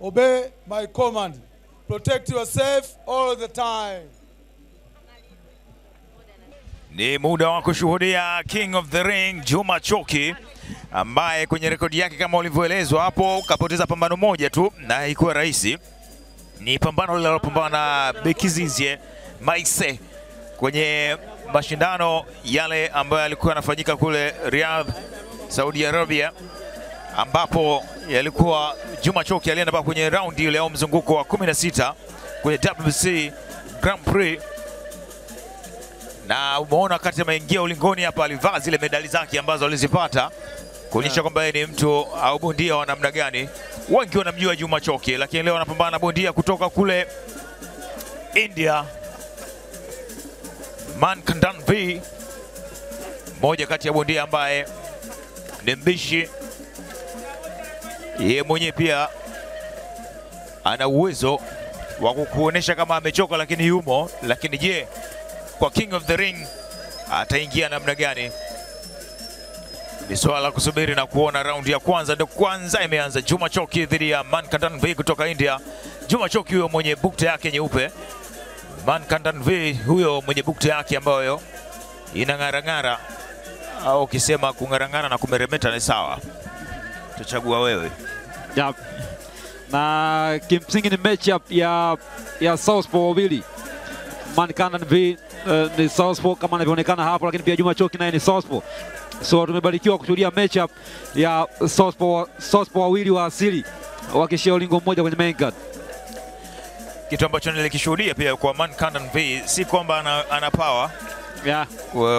Obey my command. Protect yourself all the time. Ni muda wa kushuhudia King of the Ring Juma Choki, ambaye kwenye rekodi yake kama ulivyoelezwa hapo kapoteza pambano moja tu na haikuwa rahisi. Ni pambano lililopambana na Bekizizie Maise kwenye mashindano yale ambayo yalikuwa yanafanyika kule Riyadh, Saudi Arabia, ambapo yalikuwa Juma Choki alienda kwenye raundi ile au mzunguko wa 16 kwenye WBC Grand Prix. Na umeona wakati ameingia ulingoni hapa alivaa zile medali zake ambazo alizipata kuonyesha kwamba yeye ni mtu au bondia wa namna gani. Wengi wanamjua Juma Choki, lakini leo anapambana na bondia kutoka kule India, Mankandan V, moja kati ya bondia ambaye ni mbishi. Yeye mwenyewe pia ana uwezo wa kukuonesha kama amechoka lakini yumo. Lakini je, kwa King of the Ring ataingia namna gani? Ni swala la kusubiri na kuona. Raundi ya kwanza ndio kwanza imeanza. Juma Choki dhidi ya Mankandan V kutoka India. Juma Choki huyo mwenye bukta yake nyeupe, Mankandan V huyo mwenye bukta yake ambayo inang'arang'ara, au ukisema kung'arang'ara na kumeremeta ni sawa, tutachagua wewe. Yep. Na kimsingi ni matchup ya Southpaw wawili. Mankandan V ni Southpaw kama inavyoonekana hapo, lakini pia Juma Choki naye ni Southpaw. So tumebarikiwa kushuhudia matchup ya Southpaw wawili wa asili wakishia ulingo mmoja kwenye main card. Kitu ambacho nilikishuhudia pia kwa Mankandan V si kwamba ana power. Yeah.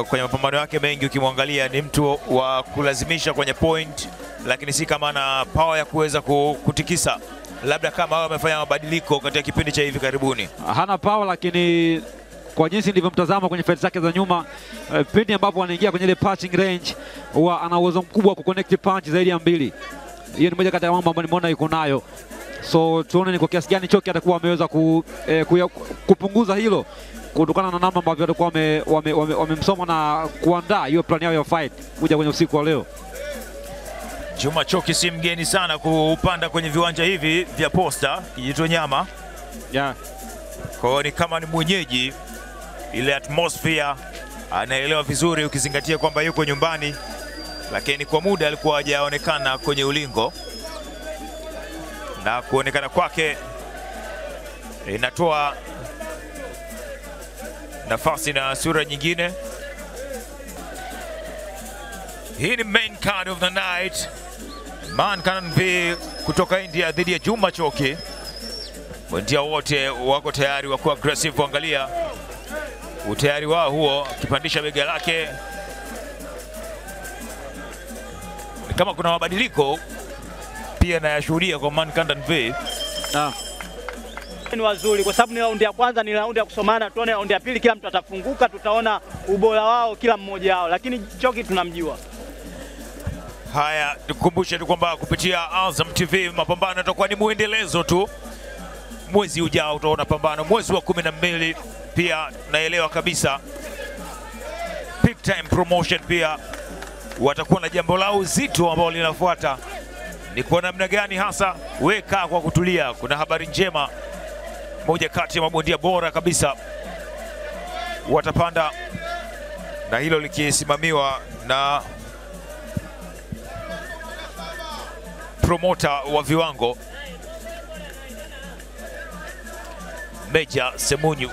Kwenye mapambano yake mengi ukimwangalia ni mtu wa kulazimisha kwenye point, lakini si kama ana power ya kuweza kutikisa, labda kama wao wamefanya mabadiliko katika kipindi cha hivi karibuni. Hana power, lakini kwa jinsi nilivyomtazama kwenye fight zake za nyuma, pindi ambapo anaingia kwenye ile punching range huwa ana uwezo mkubwa wa kuconnect punch zaidi ya 2. Hiyo ni moja kati ya mambo ambayo nimeona yuko nayo. So tuone ni kwa kiasi gani Choki atakuwa ameweza kupunguza hilo kutokana na namna ambavyo walikuwa wamemsoma na kuandaa hiyo plan yao ya fight kuja kwenye usiku wa leo. Juma Choki si mgeni sana kupanda kwenye viwanja hivi vya Posta Kijitonyama. Yeah. Kwa hiyo ni kama ni mwenyeji, ile atmosphere anaelewa vizuri, ukizingatia kwamba yuko nyumbani, lakini kwa muda alikuwa hajaonekana kwenye ulingo, na kuonekana kwake inatoa nafasi na sura nyingine. Hii ni main card of the night. Mankandan V kutoka India dhidi ya Juma Choki. Bondia wote wako tayari, wako aggressive. Angalia utayari wao huo, akipandisha bega lake. Ni kama kuna mabadiliko pia nayashuhudia kwa Mankandan V. Ni wazuri kwa sababu ni raundi ya kwanza, ni raundi ya kusomana. Tuone raundi ya pili kila mtu atafunguka, tutaona ubora wao kila mmoja wao, lakini Choki tunamjua. Haya, tukumbushe tu kwamba kupitia Azam TV mapambano yatakuwa ni muendelezo tu. Mwezi ujao utaona pambano, mwezi wa 12 pia naelewa kabisa. Big Time Promotion pia watakuwa na jambo lao zito ambalo linafuata. Ni kwa namna gani hasa? Weka kwa kutulia, kuna habari njema. Moja kati ya mabondia bora kabisa watapanda, na hilo likisimamiwa na promoter wa viwango Meja Semunyu.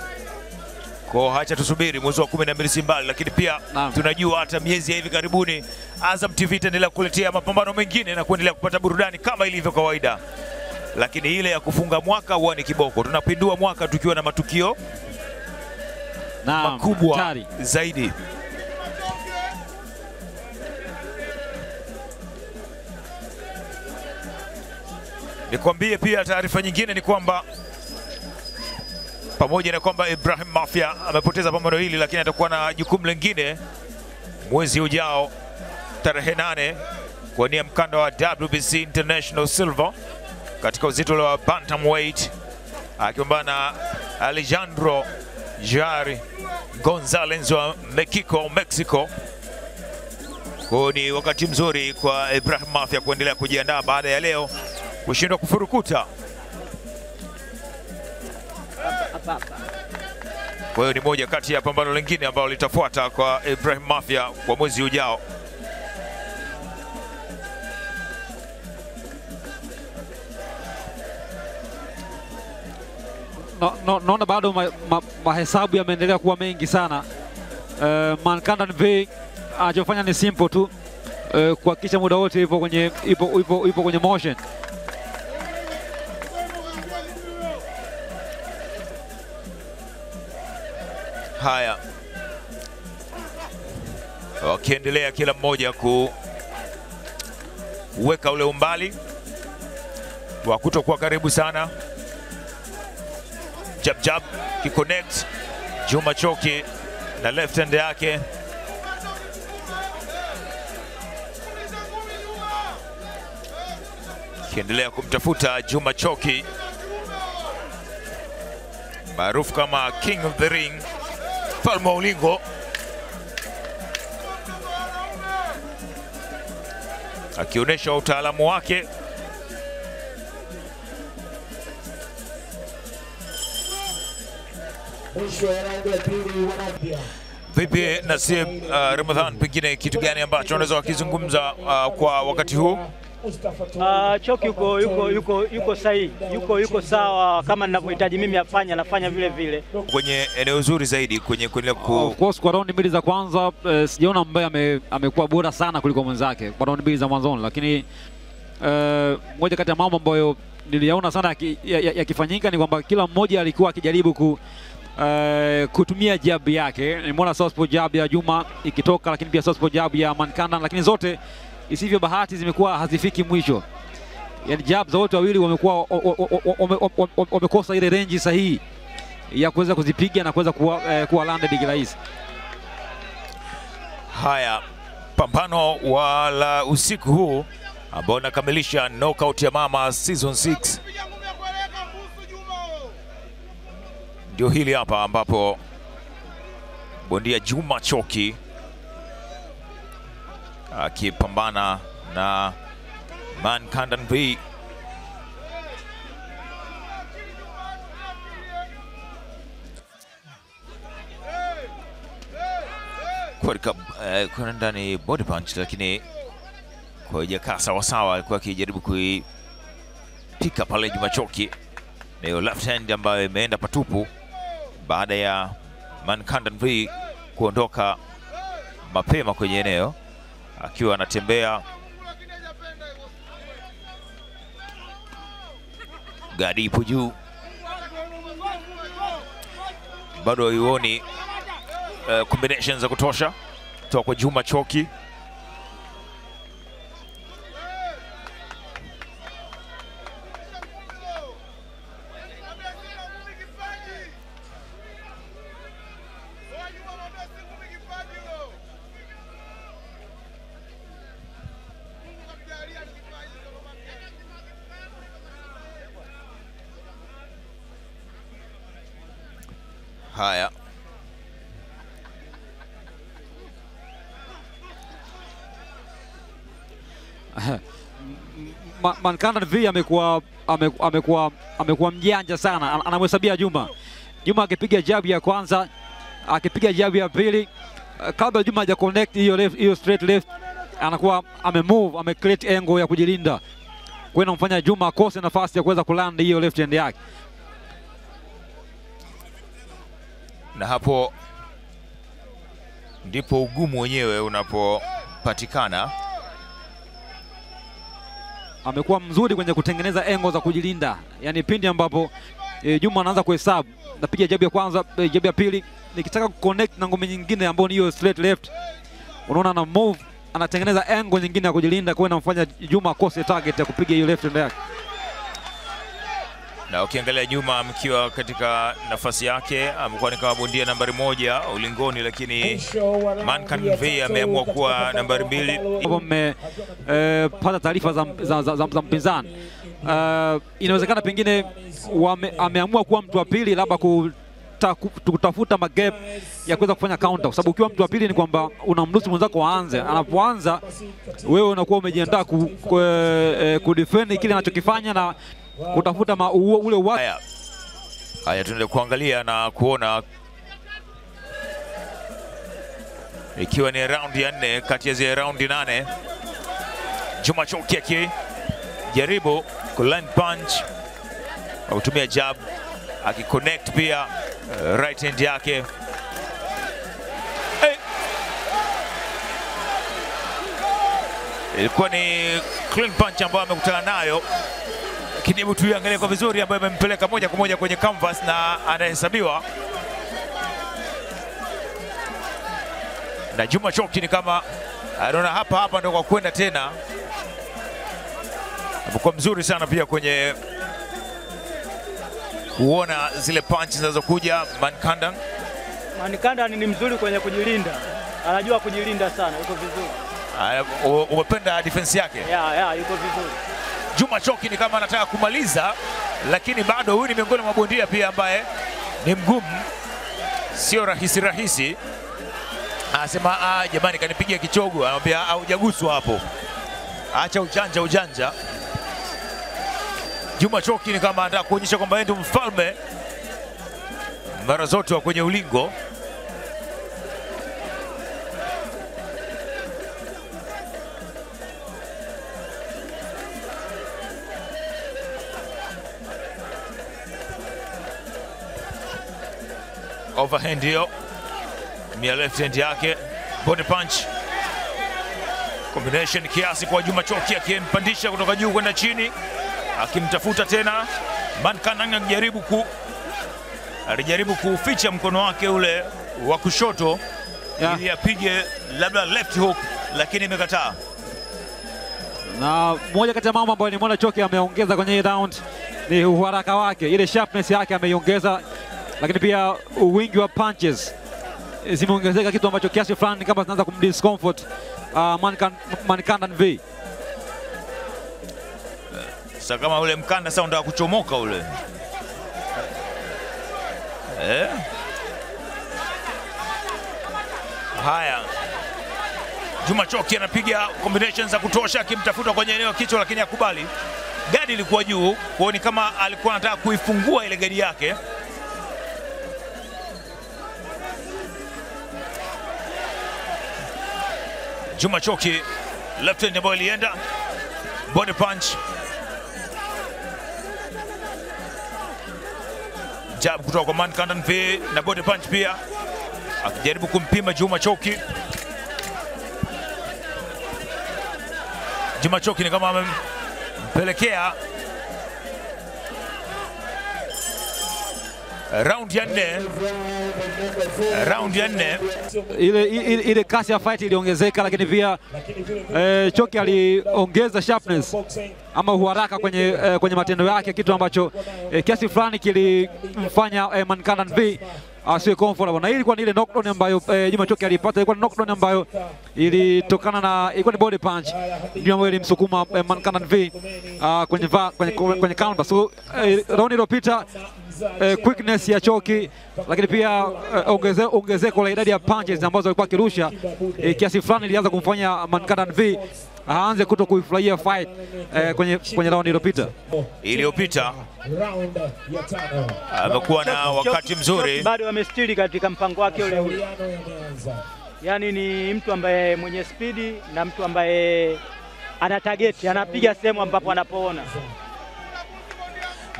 Kwa hacha tusubiri mwezi wa 12 simbali, lakini pia tunajua hata miezi ya hivi karibuni Azam TV itaendelea kukuletea mapambano mengine na kuendelea kupata burudani kama ilivyo kawaida. Lakini ile ya kufunga mwaka huwa ni kiboko. Tunapindua mwaka tukiwa na matukio makubwa zaidi. Nikwambie pia taarifa nyingine ni kwamba pamoja na kwamba Ibrahim Mafia amepoteza pambano hili, lakini atakuwa na jukumu lingine mwezi ujao tarehe 8 kuwania mkanda wa WBC International Silver katika uzito wa bantamweight, akimbana na Alejandro Jari Gonzalez wa Mexico. Kwa ni wakati mzuri kwa Ibrahim Mafia kuendelea kujiandaa baada ya leo kushindwa kufurukuta sasa. Kwa hiyo ni moja kati ya pambano lingine ambalo litafuata kwa Ibrahim Mafia kwa mwezi ujao. Naona bado mahesabu yameendelea kuwa mengi sana. Mankandan V anachofanya ni simple tu, kuhakikisha muda wote ipo kwenye motion. Haya, wakiendelea kila mmoja kuweka ule umbali wa kutokuwa karibu sana. Jab jab kiconnect Juma Choki na left hand yake. Kiendelea kumtafuta Juma Choki maarufu kama King of the Ring, Mfalme wa Ulingo, akionyesha utaalamu wake. Vipi Nasib Ramadhan, pengine kitu gani ambacho unaweza wakizungumza kwa wakati huu? Choki yuko sahihi, yuko sawa kama ninavyohitaji mimi anafanya vile vile. Kwenye eneo zuri zaidi kwenye of course kwa round mbili za kwanza sijaona ambaye amekuwa bora sana kuliko mwenzake kwa round mbili za mwanzoni, lakini moja kati ya mambo ambayo niliyaona sana yakifanyika ni kwamba kila mmoja alikuwa akijaribu kutumia jab yake. Nimeona southpaw jab ya Juma ikitoka, lakini pia southpaw jab ya Mankandan, lakini zote isivyo bahati zimekuwa hazifiki mwisho. Yani jab za wote wawili wamekosa ile range sahihi ya kuweza kuzipiga na kuweza kuwa landed kirahisi. Haya, pambano la usiku huu ambao unakamilisha knockout ya Mama season 6 ndio hili hapa, ambapo bondia Juma Choki akipambana na Mankandan V. Kwa ndani body punch, lakini kwa hajakaa sawasawa, alikuwa akijaribu kuipika pale Juma Choki na hiyo left hand ambayo imeenda patupu baada ya Mankandan V kuondoka mapema kwenye eneo akiwa anatembea. Gadi ipo juu, bado haioni combinations za kutosha kutoka kwa Juma Choki. Haya, Mankandan V amekuwa mjanja sana, anamhesabia Juma. Juma akipiga jab ya kwanza, akipiga jab ya pili, kabla Juma haja connect hiyo straight left, anakuwa ame create angle ya kujilinda, kwa hiyo inamfanya Juma akose nafasi ya kuweza kuland hiyo left hand yake. Na hapo ndipo ugumu wenyewe unapopatikana. Amekuwa mzuri kwenye kutengeneza engo za kujilinda, yani pindi ambapo Juma anaanza kuhesabu, napiga jab ya kwanza, jab ya pili, nikitaka kuconnect na ngome nyingine ambayo ni hiyo straight left, unaona ana move, anatengeneza engo nyingine ya kujilinda, kwa hiyo inamfanya Juma akose target ya kupiga hiyo left hand yake. Na ukiangalia Juma mkiwa katika nafasi yake amekuwa ni kama bondia nambari 1 ulingoni, lakini Mankandan V ameamua kuwa nambari 2. Mmepata taarifa za mpinzani, inawezekana pengine ameamua kuwa mtu wa pili, labda kutafuta magap ya kuweza kufanya counter, kwa sababu ukiwa mtu wa pili ni kwamba unamruhusu mwenzako aanze. Anapoanza wewe unakuwa umejiandaa kudefend kile anachokifanya na kutafuta ule Haya, tuende kuangalia na kuona ikiwa ni raundi ya 4 kati ya zile raundi 8. Juma Choki akijaribu kuline punch au kutumia jab, akiconnect pia right hand yake. Ilikuwa ni clean punch ambayo amekutana nayo, lakini hebu tuiangalie kwa vizuri, ambayo imempeleka moja kwa moja kwenye canvas na anahesabiwa. Na Juma Choki ni kama anaona hapa ndio kwa kwenda tena. Amekuwa mzuri sana pia kwenye kuona zile punches zinazokuja. Mankandan ni mzuri kwenye kujilinda, anajua kujilinda sana, yuko vizuri. Umependa defense yake? Yeah, yuko vizuri. Juma Choki ni kama anataka kumaliza, lakini bado huyu ni miongoni mwa bondia pia ambaye ni mgumu, sio rahisi. Anasema jamani, kanipigia kichogo. Anamwambia hujaguswa hapo, acha ujanja. Juma Choki ni kama anataka kuonyesha kwamba yeye ndio mfalme mara zote wa kwenye ulingo. Overhand hiyo mia left hand yake, body punch combination kiasi kwa Juma Choki, akimpandisha kutoka juu kwenda chini, akimtafuta tena. Mankandan alijaribu kuficha mkono wake ule wa kushoto ili apige labda left hook, lakini imekataa. Na moja kati ya mambo ambayo nimeona Choki ameongeza kwenye hii round ni uharaka wake, ile sharpness yake ameiongeza, lakini pia wingi wa punches zimeongezeka, kitu ambacho kiasi fulani kama zinaanza kumdiscomfort Mankandan V. Sasa kama ule mkanda sasa unataka kuchomoka ule. Haya, Juma Choki anapiga combinations za kutosha, akimtafuta kwenye eneo kichwa, lakini hakubali. Gadi ilikuwa juu, kwa ni kama alikuwa anataka kuifungua ile gadi yake. Juma Choki left hand ambayo ilienda, body punch, jab kutoka kwa Mankandan V na body punch pia, akijaribu kumpima Juma Choki. Juma Choki ni kama amempelekea round ya 4. Ile kasi ya fight iliongezeka, lakini pia Choki aliongeza sharpness ama uharaka kwenye matendo yake, kitu ambacho kiasi fulani kilimfanya Mankandan V asiwe comfortable. Na hii ilikuwa ni ile knockdown ambayo Juma Choki alipata, ilikuwa ni knockdown ambayo ilitokana ilikuwa ni body punch ndio ambayo ilimsukuma Mankandan V kwenye counter. So round iliyopita quickness ya Choki, lakini pia ongezeko la idadi ya punches ambazo alikuwa akirusha kiasi fulani ilianza kumfanya Mankandan V aanze kuto kuifurahia fight kwenye round iliyopita. Amekuwa na wakati mzuri, bado amestiri katika mpango wake ule. Yaani ni mtu ambaye mwenye spidi na mtu ambaye ana target, anapiga sehemu ambapo anapoona.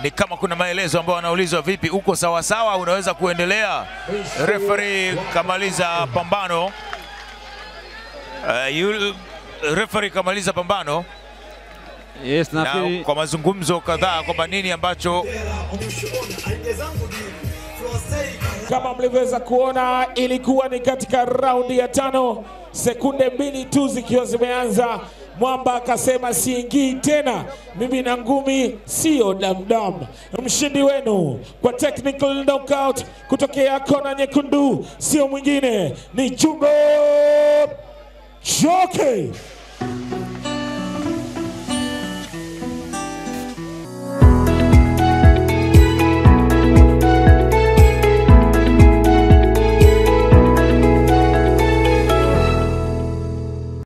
Ni kama kuna maelezo ambayo anaulizwa, vipi, uko sawa sawa, unaweza kuendelea? Referee kamaliza pambano. Referee kamaliza pambano. Yes, na kwa mazungumzo kadhaa kwamba nini ambacho kama mlivyoweza kuona ilikuwa ni katika raundi ya 5, sekunde 2 tu zikiwa zimeanza. Mwamba akasema siingii tena, mimi na ngumi sio damdam. Mshindi wenu kwa technical knockout kutokea kona nyekundu sio mwingine ni Juma Choki.